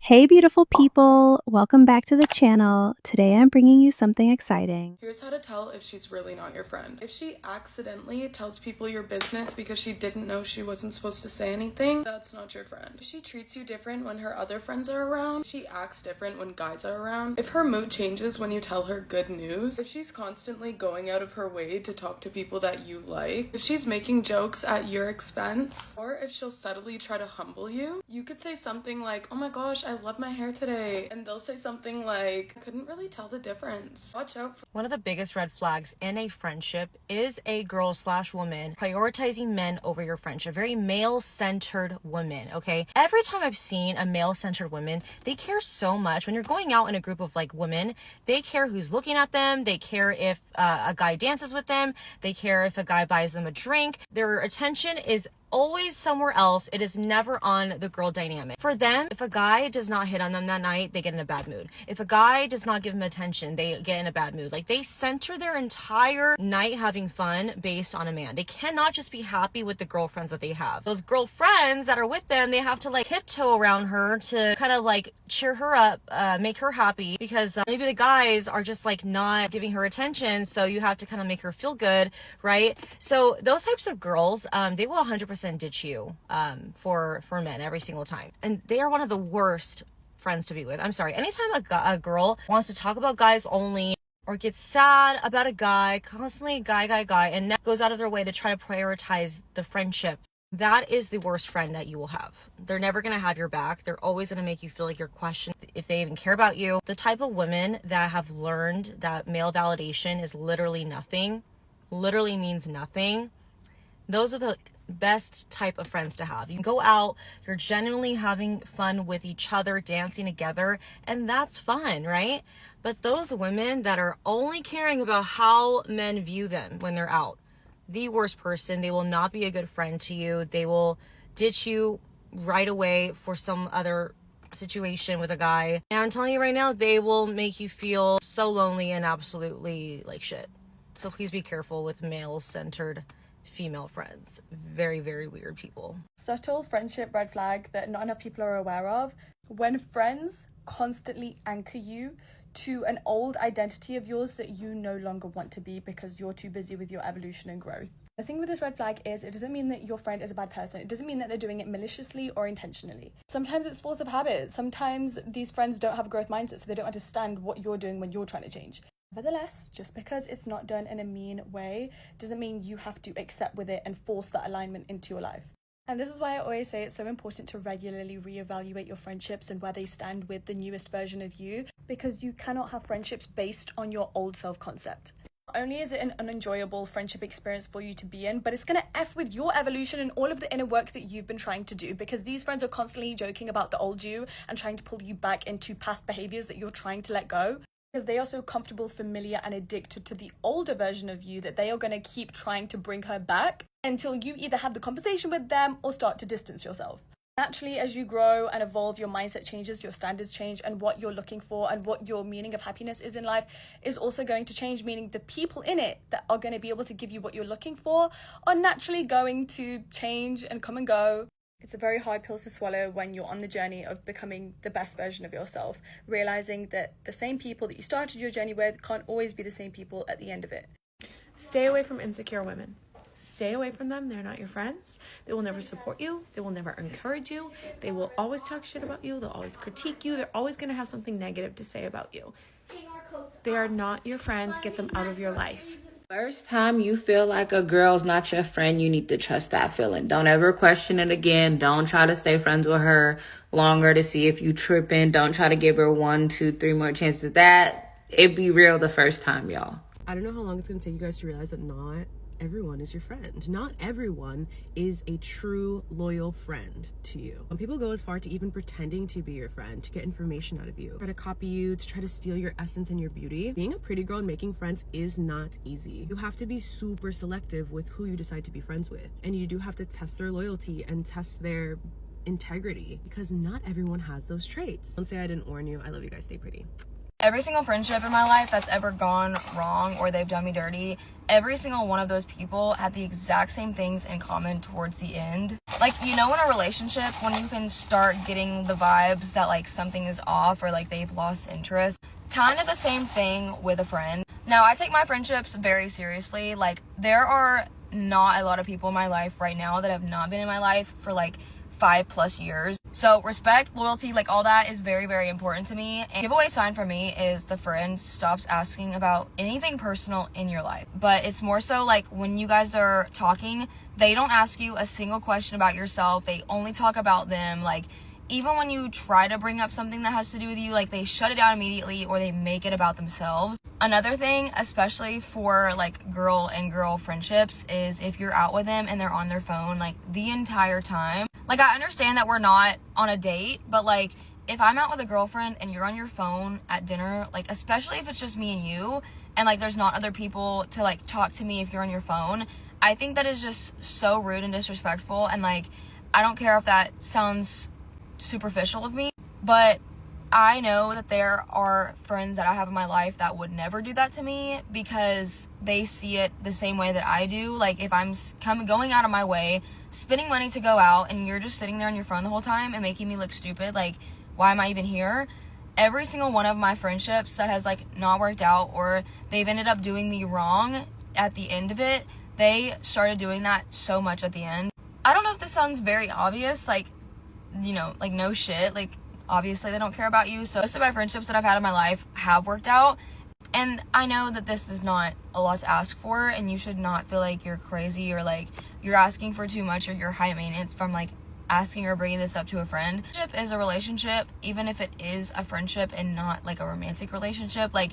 Hey beautiful people, welcome back to the channel. Today I'm bringing you something exciting. Here's how to tell if she's really not your friend. If she accidentally tells people your business because she didn't know she wasn't supposed to say anything, that's not your friend. If she treats you different when her other friends are around, she acts different when guys are around, if her mood changes when you tell her good news, if she's constantly going out of her way to talk to people that you like, if she's making jokes at your expense, or if she'll subtly try to humble you, you could say something like, "Oh my gosh, I love my hair today," and they'll say something like, "I couldn't really tell the difference." Watch out for— One of the biggest red flags in a friendship is a girl/woman prioritizing men over your friendship. Very male-centered women, okay? Every time I've seen a male-centered woman, they care so much. When you're going out in a group of like women, they care who's looking at them. They care if a guy dances with them. They care if a guy buys them a drink. Their attention is always somewhere else. It is never on the girl dynamic. For them, if a guy does not hit on them that night, they get in a bad mood. If a guy does not give them attention, they get in a bad mood. Like, they center their entire night having fun based on a man. They cannot just be happy with the girlfriends that they have. Those girlfriends that are with them, they have to like tiptoe around her to kind of like cheer her up, make her happy, because maybe the guys are just like not giving her attention, so you have to kind of make her feel good, right? So those types of girls, they will 100% ditch you for men every single time, and they are one of the worst friends to be with. I'm sorry, anytime a girl wants to talk about guys only, or gets sad about a guy, constantly guy, and goes out of their way to try to prioritize the friendship, that is the worst friend that you will have. They're never going to have your back. They're always going to make you feel like you're questioned if they even care about you. The type of women that have learned that male validation is literally nothing, literally means nothing, those are the best type of friends to have. You can go out, you're genuinely having fun with each other, dancing together, and that's fun, right? But those women that are only caring about how men view them when they're out, the worst person. They will not be a good friend to you. They will ditch you right away for some other situation with a guy. And I'm telling you right now, they will make you feel so lonely and absolutely like shit. So please be careful with male-centered female friends. Very, very weird people. Subtle friendship red flag that not enough people are aware of: when friends constantly anchor you to an old identity of yours that you no longer want to be because you're too busy with your evolution and growth. The thing with this red flag is it doesn't mean that your friend is a bad person. It doesn't mean that they're doing it maliciously or intentionally. Sometimes it's force of habit. Sometimes these friends don't have a growth mindset, so they don't understand what you're doing when you're trying to change. Nevertheless, just because it's not done in a mean way doesn't mean you have to accept with it and force that alignment into your life. And this is why I always say it's so important to regularly reevaluate your friendships and where they stand with the newest version of you, because you cannot have friendships based on your old self-concept. Not only is it an unenjoyable friendship experience for you to be in, but it's going to F with your evolution and all of the inner work that you've been trying to do, because these friends are constantly joking about the old you and trying to pull you back into past behaviors that you're trying to let go. Because they are so comfortable, familiar, and addicted to the older version of you that they are going to keep trying to bring her back until you either have the conversation with them or start to distance yourself. Naturally, as you grow and evolve, your mindset changes, your standards change, and what you're looking for and what your meaning of happiness is in life is also going to change, meaning the people in it that are going to be able to give you what you're looking for are naturally going to change and come and go. It's a very hard pill to swallow when you're on the journey of becoming the best version of yourself, realizing that the same people that you started your journey with can't always be the same people at the end of it. Stay away from insecure women. Stay away from them. They're not your friends. They will never support you. They will never encourage you. They will always talk shit about you. They'll always critique you. They're always going to have something negative to say about you. They are not your friends. Get them out of your life. First time you feel like a girl's not your friend, you need to trust that feeling. Don't ever question it again. Don't try to stay friends with her longer to see if you tripping. Don't try to give her 1, 2, 3 more chances. It be real the first time, y'all. I don't know how long it's going to take you guys to realize that not everyone is your friend. Not everyone is a true loyal friend to you. When people go as far to even pretending to be your friend, to get information out of you, try to copy you, to try to steal your essence and your beauty, being a pretty girl and making friends is not easy. You have to be super selective with who you decide to be friends with, and you do have to test their loyalty and test their integrity, because not everyone has those traits. Don't say I didn't warn you. I love you guys. Stay pretty. Every single friendship in my life that's ever gone wrong or they've done me dirty, every single one of those people had the exact same things in common towards the end. Like, you know, in a relationship, when you can start getting the vibes that like something is off or like they've lost interest, kind of the same thing with a friend. Now, I take my friendships very seriously. Like, there are not a lot of people in my life right now that have not been in my life for like 5+ years. So respect, loyalty, like all that is very, very important to me. And giveaway sign for me is the friend stops asking about anything personal in your life. But it's more so like when you guys are talking, they don't ask you a single question about yourself. They only talk about them. Like, even when you try to bring up something that has to do with you, like they shut it down immediately or they make it about themselves. Another thing, especially for like girl and girl friendships, is if you're out with them and they're on their phone like the entire time. Like, I understand that we're not on a date, but like if I'm out with a girlfriend and you're on your phone at dinner, like especially if it's just me and you and like there's not other people to like talk to me if you're on your phone, I think that is just so rude and disrespectful. And like, I don't care if that sounds superficial of me, but I know that there are friends that I have in my life that would never do that to me because they see it the same way that I do. Like, if I'm going out of my way, spending money to go out, and you're just sitting there on your phone the whole time and making me look stupid, like, why am I even here? Every single one of my friendships that has like not worked out or they've ended up doing me wrong at the end of it, they started doing that so much at the end. I don't know if this sounds very obvious, like, you know, like no shit, like obviously they don't care about you. So most of my friendships that I've had in my life have worked out, and I know that this is not a lot to ask for, and you should not feel like you're crazy or like you're asking for too much or you're high maintenance from like asking or bringing this up to a friend. Friendship is a relationship, even if it is a friendship and not like a romantic relationship. Like,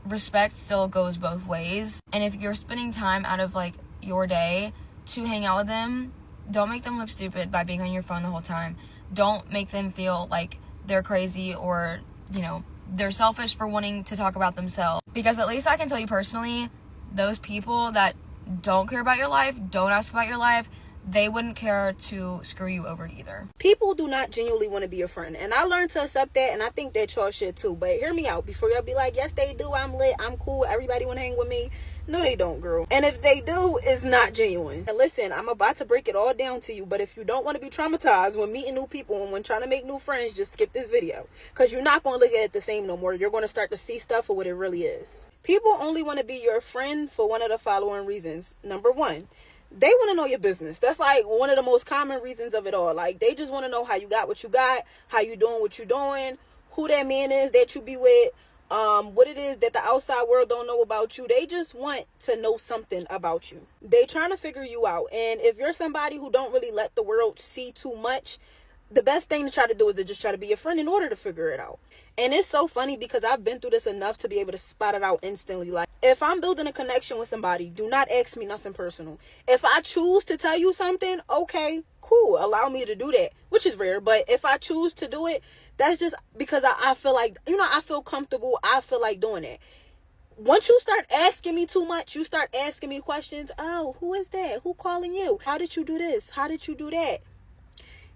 respect still goes both ways, and if you're spending time out of like your day to hang out with them, don't make them look stupid by being on your phone the whole time. Don't make them feel like they're crazy or, you know, they're selfish for wanting to talk about themselves. Because at least I can tell you personally, those people that don't care about your life, don't ask about your life, they wouldn't care to screw you over either. People do not genuinely want to be a friend, and I learned to accept that, and I think that y'all should too. But hear me out before y'all be like, yes they do, I'm lit, I'm cool, everybody want to hang with me. No, they don't, girl. And if they do, it's not genuine. And listen, I'm about to break it all down to you, but if you don't want to be traumatized when meeting new people and when trying to make new friends, just skip this video. Because you're not going to look at it the same no more. You're going to start to see stuff for what it really is. People only want to be your friend for one of the following reasons. Number one, they want to know your business. That's like one of the most common reasons of it all. Like, they just want to know how you got what you got, how you doing what you doing, who that man is that you be with, what it is that the outside world don't know about you. They just want to know something about you. They trying to figure you out. And if you're somebody who don't really let the world see too much, the best thing to try to do is to just try to be your friend in order to figure it out. And it's so funny because I've been through this enough to be able to spot it out instantly. Like, if I'm building a connection with somebody, do not ask me nothing personal. If I choose to tell you something, okay, cool, allow me to do that, which is rare. But if I choose to do it, that's just because I feel like, you know, I feel comfortable. I feel like doing it. Once you start asking me too much, you start asking me questions. Oh, who is that? Who calling you? How did you do this? How did you do that?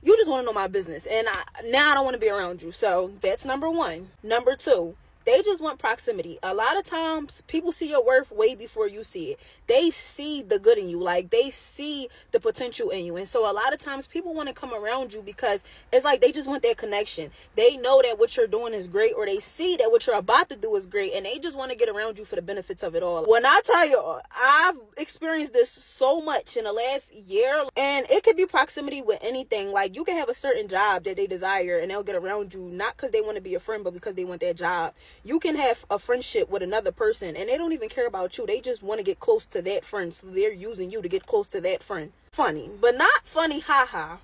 You just want to know my business. And now I don't want to be around you. So that's number one. Number two, they just want proximity. A lot of times people see your worth way before you see it. They see the good in you. Like, they see the potential in you. And so a lot of times people want to come around you because it's like they just want that connection. They know that what you're doing is great, or they see that what you're about to do is great, and they just want to get around you for the benefits of it all. When I tell you, I've experienced this so much in the last year, and it could be proximity with anything. Like, you can have a certain job that they desire and they'll get around you not because they want to be a friend, but because they want that job. You can have a friendship with another person and they don't even care about you. They just want to get close to that friend, so they're using you to get close to that friend. Funny, but not funny haha.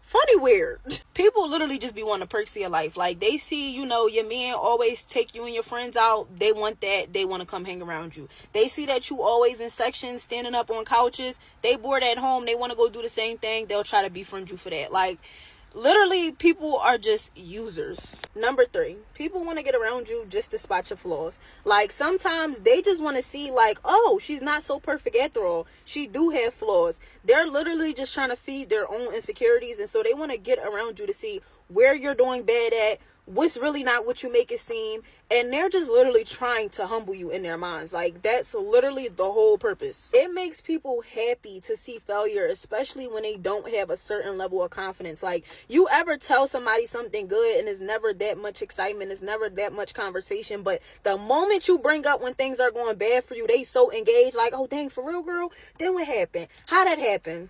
Funny weird. People literally just be wanting perks of your life. Like, they see, you know, your man always take you and your friends out. They want that. They want to come hang around you. They see that you always in sections, standing up on couches. They bored at home. They want to go do the same thing. They'll try to befriend you for that. Like, literally, people are just users. Number three, people want to get around you just to spot your flaws. Like, sometimes they just want to see, like, oh, she's not so perfect after all. She do have flaws. They're literally just trying to feed their own insecurities. And so they want to get around you to see where you're doing bad at, what's really not what you make it seem, and they're just literally trying to humble you in their minds. Like, that's literally the whole purpose. It makes people happy to see failure, especially when they don't have a certain level of confidence. Like, you ever tell somebody something good and it's never that much excitement, it's never that much conversation, but the moment you bring up when things are going bad for you, they so engaged, like, oh dang, for real, girl, then what happened? How that happened?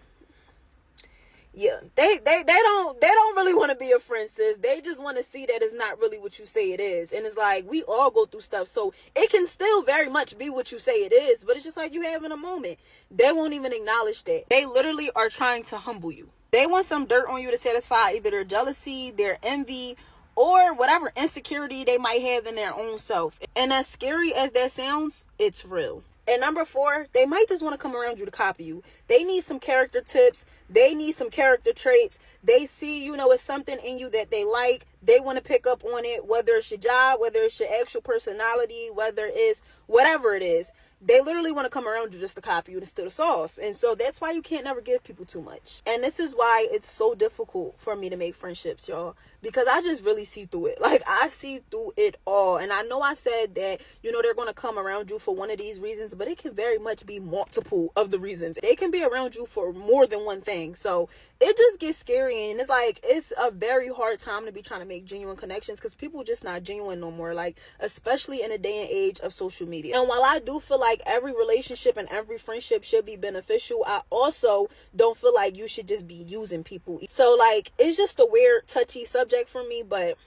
Yeah, they don't really want to be a friend, sis. They just want to see that it's not really what you say it is. And it's like, we all go through stuff, so it can still very much be what you say it is, but it's just like you having a moment. They won't even acknowledge that. They literally are trying to humble you. They want some dirt on you to satisfy either their jealousy, their envy, or whatever insecurity they might have in their own self. And as scary as that sounds, it's real. And number 4, they might just want to come around you to copy you. They need some character tips. They need some character traits. They see, it's something in you that they like. They want to pick up on it, whether it's your job, whether it's your actual personality, whether it's whatever it is. They literally want to come around you just to copy you and steal the sauce. And so that's why you can't never give people too much. And this is why it's so difficult for me to make friendships, y'all. Because I just really see through it. Like, I see through it all. And I know I said that, they're going to come around you for one of these reasons, but it can very much be multiple of the reasons. They can be around you for more than one thing. So it just gets scary. And it's like, it's a very hard time to be trying to make genuine connections because people are just not genuine no more. Like, especially in the day and age of social media. And while I do feel like every relationship and every friendship should be beneficial, I also don't feel like you should just be using people. So, like, it's just a weird, touchy subject for me, but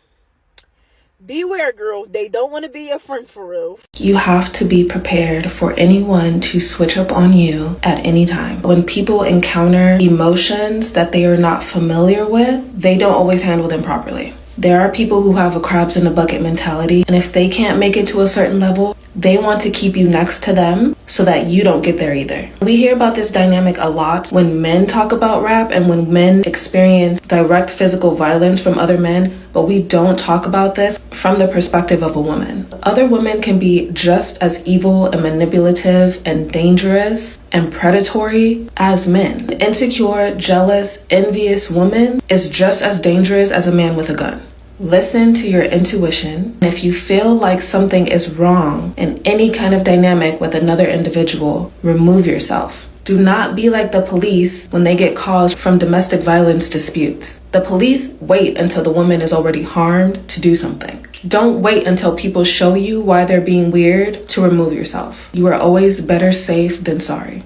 beware, girl. They don't want to be your friend for real. You have to be prepared for anyone to switch up on you at any time. When people encounter emotions that they are not familiar with, they don't always handle them properly. There are people who have a crabs in a bucket mentality, and if they can't make it to a certain level, they want to keep you next to them so that you don't get there either. We hear about this dynamic a lot when men talk about rap and when men experience direct physical violence from other men, but we don't talk about this from the perspective of a woman. Other women can be just as evil and manipulative and dangerous and predatory as men. An insecure, jealous, envious woman is just as dangerous as a man with a gun. Listen to your intuition. If you feel like something is wrong in any kind of dynamic with another individual, remove yourself. Do not be like the police when they get calls from domestic violence disputes. The police wait until the woman is already harmed to do something. Don't wait until people show you why they're being weird to remove yourself. You are always better safe than sorry.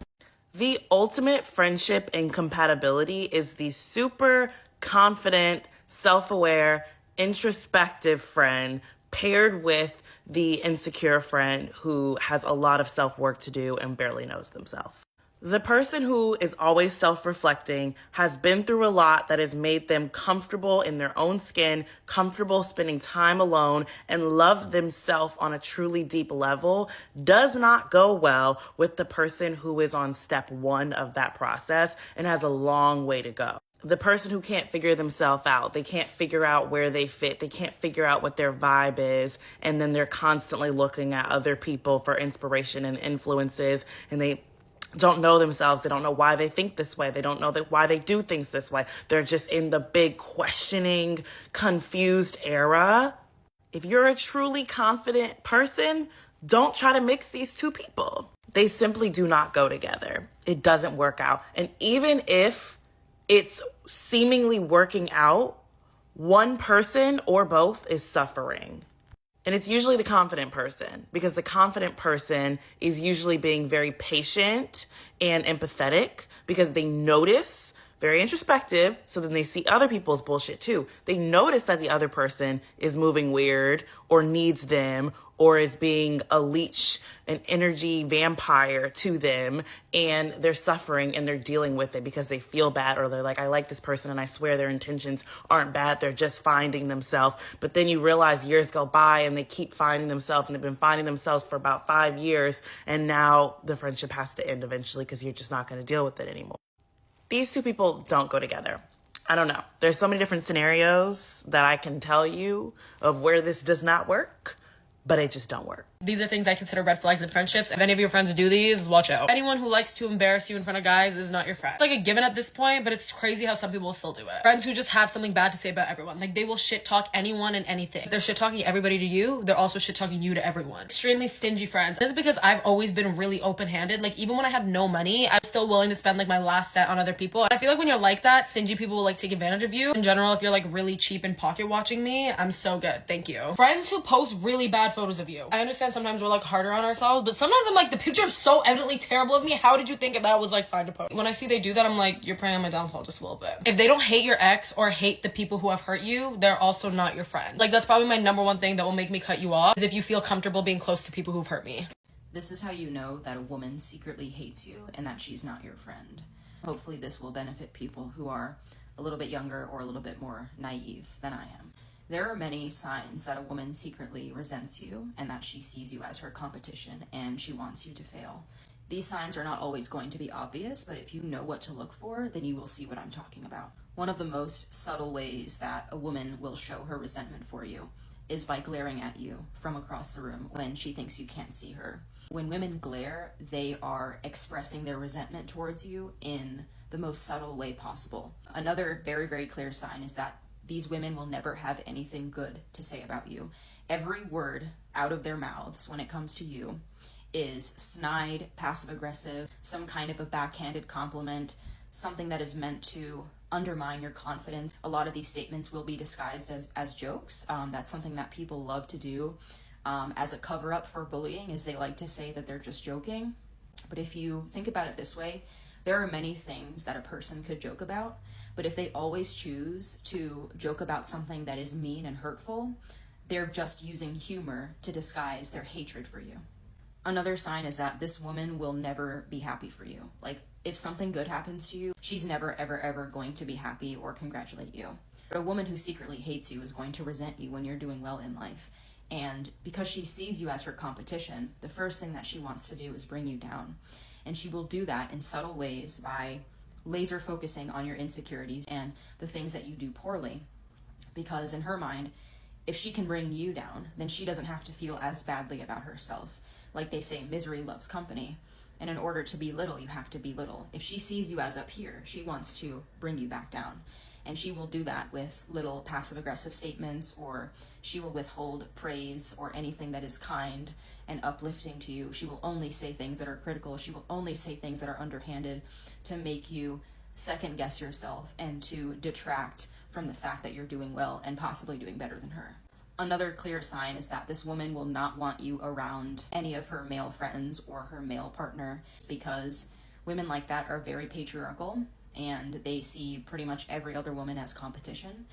The ultimate friendship incompatibility is the super confident, self-aware, introspective friend paired with the insecure friend who has a lot of self-work to do and barely knows themselves. The person who is always self-reflecting has been through a lot that has made them comfortable in their own skin, comfortable spending time alone, and love themselves on a truly deep level does not go well with the person who is on step 1 of that process and has a long way to go. The person who can't figure themselves out, they can't figure out where they fit, they can't figure out what their vibe is, and then they're constantly looking at other people for inspiration and influences, and they don't know themselves. They don't know why they think this way. They don't know why they do things this way. They're just in the big questioning, confused era. If you're a truly confident person, don't try to mix these two people. They simply do not go together. It doesn't work out. And even if it's seemingly working out, one person or both is suffering. And it's usually the confident person, because the confident person is usually being very patient and empathetic because they notice, very introspective, so then they see other people's bullshit too. They notice that the other person is moving weird or needs them or is being a leech, an energy vampire to them, and they're suffering and they're dealing with it because they feel bad, or they're like, I like this person and I swear their intentions aren't bad, they're just finding themselves. But then you realize years go by and they keep finding themselves, and they've been finding themselves for about 5 years, and now the friendship has to end eventually because you're just not going to deal with it anymore. These two people don't go together. I don't know. There's so many different scenarios that I can tell you of where this does not work, but it just don't work. These are things I consider red flags in friendships. If any of your friends do these, watch out. Anyone who likes to embarrass you in front of guys is not your friend. It's like a given at this point, but it's crazy how some people will still do it. Friends who just have something bad to say about everyone. Like, they will shit talk anyone and anything. If they're shit talking everybody to you, they're also shit talking you to everyone. Extremely stingy friends. This is because I've always been really open-handed. Like, even when I had no money, I was still willing to spend like my last cent on other people. And I feel like when you're like that, stingy people will like take advantage of you. In general, if you're like really cheap and pocket watching me, I'm so good. Thank you. Friends who post really bad photos of you. I understand sometimes we're like harder on ourselves, but sometimes I'm like, the picture is so evidently terrible of me. How did you think that was like fine to post? When I see they do that, I'm like, you're preying on my downfall just a little bit. If they don't hate your ex or hate the people who have hurt you, they're also not your friend. Like, that's probably my number one thing that will make me cut you off, is if you feel comfortable being close to people who've hurt me. This is how you know that a woman secretly hates you and that she's not your friend. Hopefully this will benefit people who are a little bit younger or a little bit more naive than I am. There are many signs that a woman secretly resents you and that she sees you as her competition and she wants you to fail. These signs are not always going to be obvious, but if you know what to look for, then you will see what I'm talking about. One of the most subtle ways that a woman will show her resentment for you is by glaring at you from across the room when she thinks you can't see her. When women glare, they are expressing their resentment towards you in the most subtle way possible. Another very, very clear sign is that these women will never have anything good to say about you. Every word out of their mouths when it comes to you is snide, passive-aggressive, some kind of a backhanded compliment, something that is meant to undermine your confidence. A lot of these statements will be disguised as jokes. That's something that people love to do as a cover-up for bullying, is they like to say that they're just joking. But if you think about it this way, there are many things that a person could joke about, but if they always choose to joke about something that is mean and hurtful, they're just using humor to disguise their hatred for you. Another sign is that this woman will never be happy for you. Like, if something good happens to you, she's never, ever, ever going to be happy or congratulate you. But a woman who secretly hates you is going to resent you when you're doing well in life. And because she sees you as her competition, the first thing that she wants to do is bring you down. And she will do that in subtle ways by laser focusing on your insecurities and the things that you do poorly. Because in her mind, if she can bring you down, then she doesn't have to feel as badly about herself. Like they say, misery loves company. And in order to be little, you have to be little. If she sees you as up here, she wants to bring you back down. And she will do that with little passive-aggressive statements, or she will withhold praise or anything that is kind and uplifting to you. She will only say things that are critical. She will only say things that are underhanded to make you second-guess yourself and to detract from the fact that you're doing well and possibly doing better than her. Another clear sign is that this woman will not want you around any of her male friends or her male partner, because women like that are very patriarchal and they see pretty much every other woman as competition.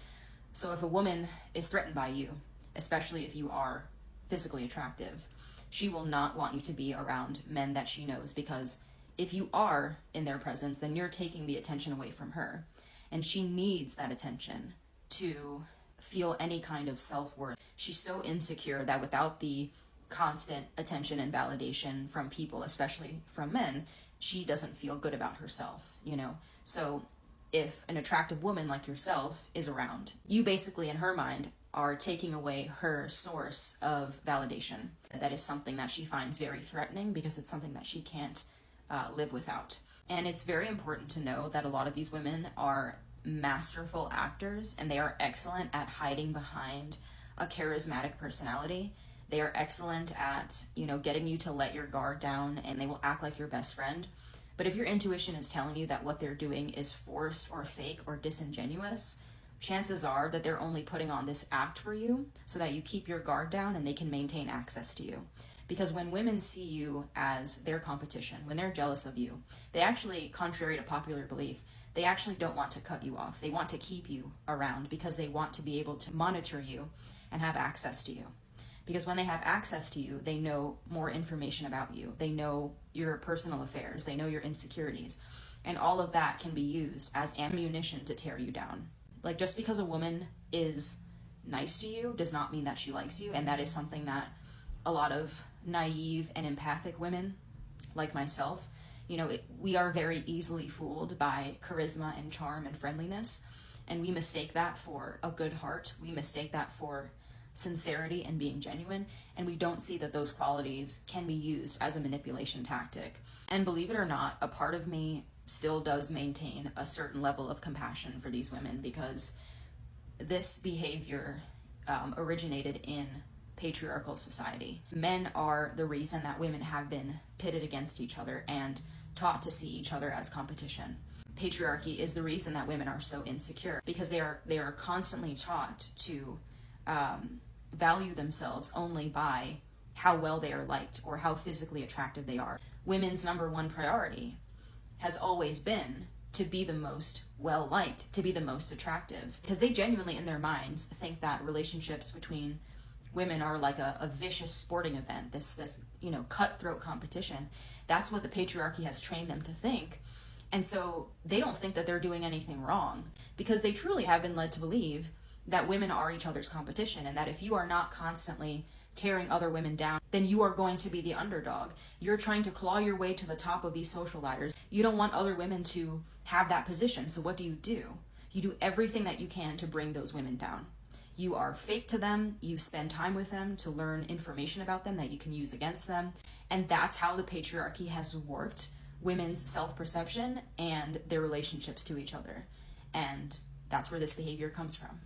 So if a woman is threatened by you, especially if you are physically attractive, she will not want you to be around men that she knows, because if you are in their presence, then you're taking the attention away from her. And she needs that attention to feel any kind of self-worth. She's so insecure that without the constant attention and validation from people, especially from men, she doesn't feel good about herself, you know? So if an attractive woman like yourself is around, you basically, in her mind, are taking away her source of validation. That is something that she finds very threatening, because it's something that she can't live without. And it's very important to know that a lot of these women are masterful actors, and they are excellent at hiding behind a charismatic personality. They are excellent at, getting you to let your guard down, and they will act like your best friend. But if your intuition is telling you that what they're doing is forced or fake or disingenuous, chances are that they're only putting on this act for you so that you keep your guard down and they can maintain access to you. Because when women see you as their competition, when they're jealous of you, they actually, contrary to popular belief, they actually don't want to cut you off. They want to keep you around because they want to be able to monitor you and have access to you. Because when they have access to you, they know more information about you. They know your personal affairs. They know your insecurities. And all of that can be used as ammunition to tear you down. Like, just because a woman is nice to you does not mean that she likes you. And that is something that a lot of naive and empathic women, like myself, we are very easily fooled by charisma and charm and friendliness. And we mistake that for a good heart. We mistake that for sincerity and being genuine, and we don't see that those qualities can be used as a manipulation tactic. And believe it or not, a part of me still does maintain a certain level of compassion for these women, because this behavior originated in patriarchal society. Men are the reason that women have been pitted against each other and taught to see each other as competition. Patriarchy is the reason that women are so insecure, because they are constantly taught to value themselves only by how well they are liked or how physically attractive they are. Women's number one priority has always been to be the most well-liked, to be the most attractive, because they genuinely in their minds think that relationships between women are like a vicious sporting event, this cutthroat competition. That's what the patriarchy has trained them to think. And so they don't think that they're doing anything wrong, because they truly have been led to believe that women are each other's competition, and that if you are not constantly tearing other women down, then you are going to be the underdog. You're trying to claw your way to the top of these social ladders. You don't want other women to have that position. So what do? You do everything that you can to bring those women down. You are fake to them. You spend time with them to learn information about them that you can use against them. And that's how the patriarchy has warped women's self-perception and their relationships to each other. And that's where this behavior comes from.